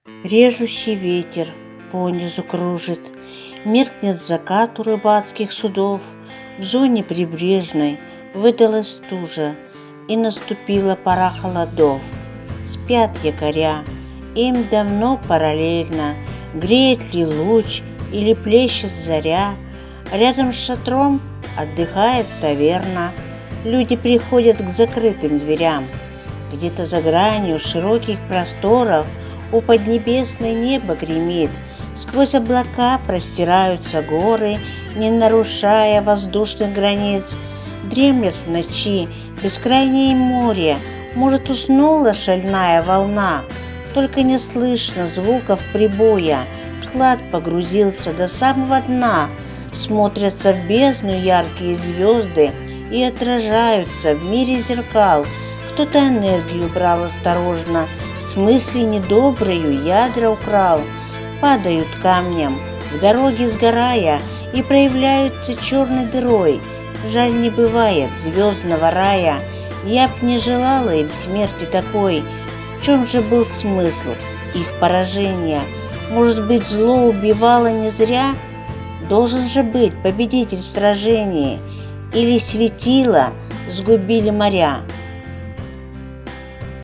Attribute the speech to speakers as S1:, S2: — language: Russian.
S1: Режущий ветер понизу кружит, меркнет закат у рыбацких судов. В зоне прибрежной выдалась стужа, и наступила пора холодов. Спят якоря, им давно параллельно, греет ли луч или плещет заря. Рядом с шатром отдыхает таверна, люди приходят к закрытым дверям. Где-то за гранью широких просторов у поднебесной небо гремит, сквозь облака простираются горы, не нарушая воздушных границ. Дремлет в ночи бескрайнее море, может, уснула шальная волна, только не слышно звуков прибоя, клад погрузился до самого дна. Смотрятся в бездну яркие звезды и отражаются в мире зеркал. Кто-то энергию брал осторожно, с мысли недоброю ядра украл. Падают камнем, в дороге сгорая, и проявляются черной дырой. Жаль, не бывает звездного рая, я б не желала им смерти такой. В чем же был смысл их поражения? Может быть, зло убивало не зря? Должен же быть победитель в сражении, или светила сгубили моря?